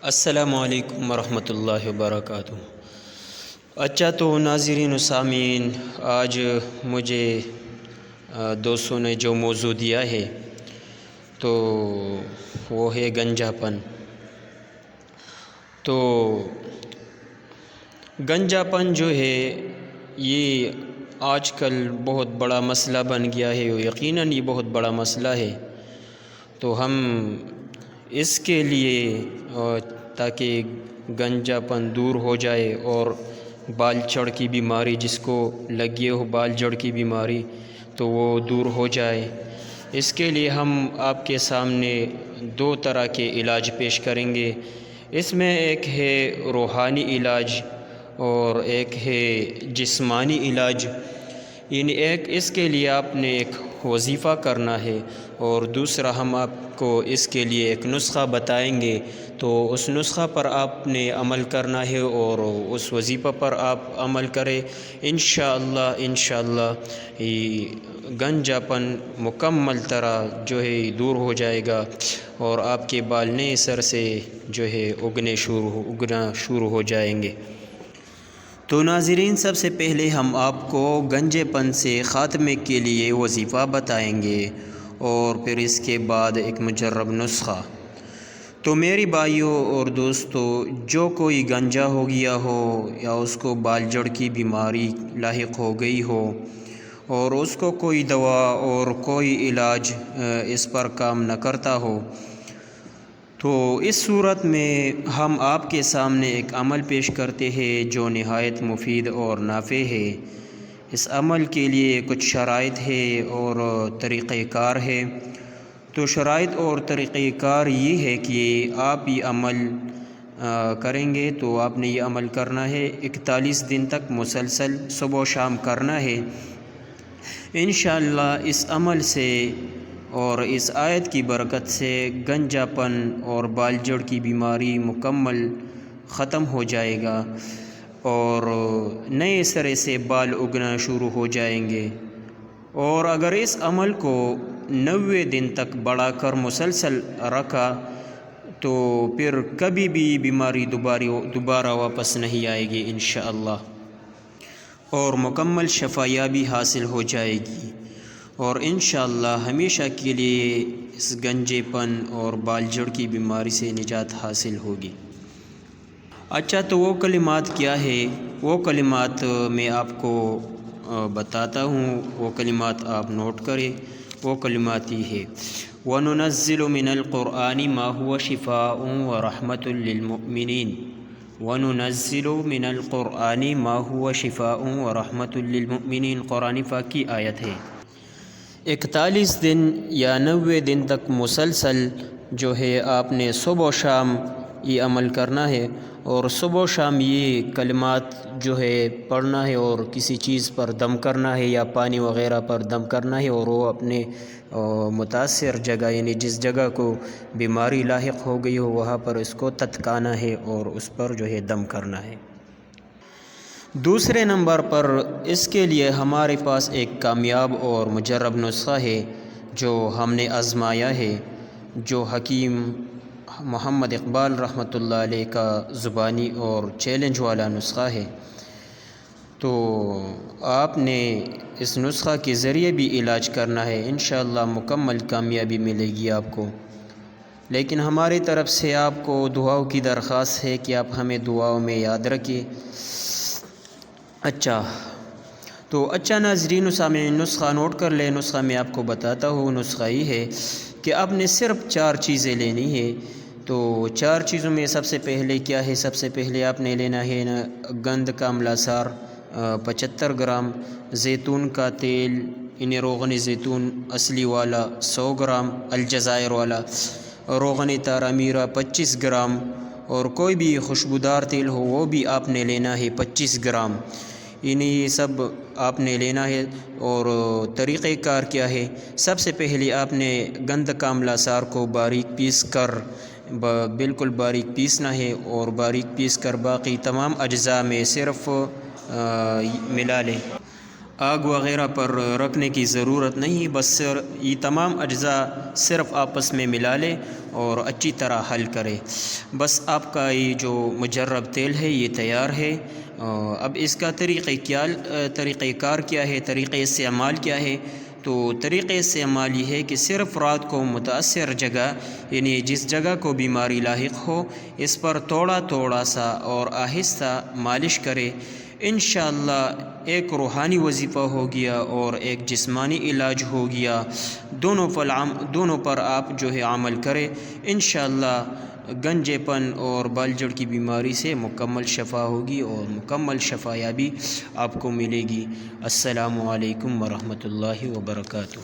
السلام علیکم ورحمۃ اللہ وبرکاتہ۔ اچھا تو ناظرین و سامعین، آج مجھے دوستوں نے جو موضوع دیا ہے تو وہ ہے گنجا پن۔ تو گنجا پن جو ہے یہ آج کل بہت بڑا مسئلہ بن گیا ہے، اور یقیناً یہ بہت بڑا مسئلہ ہے۔ تو ہم اس کے لیے تاکہ گنجا پن دور ہو جائے اور بال چڑھ کی بیماری جس کو لگی ہو، بال جڑ کی بیماری، تو وہ دور ہو جائے، اس کے لیے ہم آپ کے سامنے دو طرح کے علاج پیش کریں گے۔ اس میں ایک ہے روحانی علاج اور ایک ہے جسمانی علاج۔ یعنی ایک اس کے لیے آپ نے ایک وظیفہ کرنا ہے، اور دوسرا ہم آپ کو اس کے لیے ایک نسخہ بتائیں گے، تو اس نسخہ پر آپ نے عمل کرنا ہے اور اس وظیفہ پر آپ عمل کریں۔ انشاءاللہ گنجا پن مکمل طرح جو ہے دور ہو جائے گا، اور آپ کے بال نئے سر سے جو ہے اگنا شروع ہو جائیں گے۔ تو ناظرین، سب سے پہلے ہم آپ کو گنجے پن سے خاتمے کے لیے وظیفہ بتائیں گے، اور پھر اس کے بعد ایک مجرب نسخہ۔ تو میری بھائیوں اور دوستو، جو کوئی گنجا ہو گیا ہو یا اس کو بال جڑ کی بیماری لاحق ہو گئی ہو، اور اس کو کوئی دوا اور کوئی علاج اس پر کام نہ کرتا ہو، تو اس صورت میں ہم آپ کے سامنے ایک عمل پیش کرتے ہیں جو نہایت مفید اور نافع ہے۔ اس عمل کے لیے کچھ شرائط ہے اور طریقہ کار ہے۔ تو شرائط اور طریقہ کار یہ ہے کہ آپ یہ عمل کریں گے تو آپ نے یہ عمل کرنا ہے 41 دن تک مسلسل صبح و شام کرنا ہے۔ انشاءاللہ اس عمل سے اور اس آیت کی برکت سے گنجا پن اور بال جڑ کی بیماری مکمل ختم ہو جائے گا، اور نئے سرے سے بال اگنا شروع ہو جائیں گے۔ اور اگر اس عمل کو 90 دن تک بڑھا کر مسلسل رکھا تو پھر کبھی بھی بیماری دوبارہ واپس نہیں آئے گی انشاءاللہ، اور مکمل شفایابی حاصل ہو جائے گی، اور انشاءاللہ ہمیشہ کے لیے اس گنجے پن اور بال جڑ کی بیماری سے نجات حاصل ہوگی۔ اچھا، تو وہ کلمات کیا ہے؟ وہ کلمات میں آپ کو بتاتا ہوں، وہ کلمات آپ نوٹ کریں۔ وہ کلمات یہ ہے: وَنُنَزِّلُ مِنَ الْقُرْآنِ مَا هُوَ شِفَاءٌ وَرَحْمَةٌ لِّلْمُؤْمِنِينَ وَنُنَزِّلُ مِنَ الْقُرْآنِ مَا هُوَ شِفَاءٌ وَرَحْمَةٌ لِّلْمُؤْمِنِينَ قرآن پاک کی آیت ہے۔ 41 دن یا 90 دن تک مسلسل جو ہے آپ نے صبح و شام یہ عمل کرنا ہے، اور صبح و شام یہ کلمات جو ہے پڑھنا ہے، اور کسی چیز پر دم کرنا ہے یا پانی وغیرہ پر دم کرنا ہے، اور وہ اپنے متاثر جگہ یعنی جس جگہ کو بیماری لاحق ہو گئی ہو وہاں پر اس کو تتکانا ہے اور اس پر جو ہے دم کرنا ہے۔ دوسرے نمبر پر اس کے لیے ہمارے پاس ایک کامیاب اور مجرب نسخہ ہے جو ہم نے آزمایا ہے، جو حکیم محمد اقبال رحمۃ اللہ علیہ کا زبانی اور چیلنج والا نسخہ ہے۔ تو آپ نے اس نسخہ کے ذریعے بھی علاج کرنا ہے، انشاءاللہ مکمل کامیابی ملے گی آپ کو۔ لیکن ہماری طرف سے آپ کو دعاؤں کی درخواست ہے کہ آپ ہمیں دعاؤں میں یاد رکھیں۔ اچھا ناظرین و سامعین، نسخہ نوٹ کر لیں۔ نسخہ میں آپ کو بتاتا ہوں، نسخہ یہ ہے کہ آپ نے صرف 4 چیزیں لینی ہے۔ تو 4 چیزوں میں سب سے پہلے کیا ہے؟ سب سے پہلے آپ نے لینا ہے گند کا املا سار 75 گرام، زیتون کا تیل یعنی روغن زیتون اصلی والا 100 گرام، الجزائر والا روغن تارا میرا 25 گرام، اور کوئی بھی خوشبودار تیل ہو وہ بھی آپ نے لینا ہے 25 گرام۔ یہ سب آپ نے لینا ہے۔ اور طریقہ کار کیا ہے؟ سب سے پہلے آپ نے گند کا املا سار کو باریک پیس کر بالکل باریک پیسنا ہے، اور باریک پیس کر باقی تمام اجزاء میں صرف ملا لیں۔ آگ وغیرہ پر رکھنے کی ضرورت نہیں، بس یہ تمام اجزاء صرف آپس میں ملا لے اور اچھی طرح حل کرے۔ بس آپ کا یہ جو مجرب تیل ہے یہ تیار ہے۔ اب اس کا طریقہ کار کیا ہے، طریقہ استعمال کیا ہے؟ تو طریقہ استعمال یہ ہے کہ صرف رات کو متاثر جگہ، یعنی جس جگہ کو بیماری لاحق ہو، اس پر تھوڑا تھوڑا سا اور آہستہ مالش کرے۔ انشاءاللہ ایک روحانی وظیفہ ہو گیا اور ایک جسمانی علاج ہو گیا، دونوں پر آپ جو ہے عمل کرے، انشاءاللہ گنجے پن اور بال جڑ کی بیماری سے مکمل شفا ہوگی اور مکمل شفا یابی آپ کو ملے گی۔ السلام علیکم ورحمۃ اللہ وبرکاتہ۔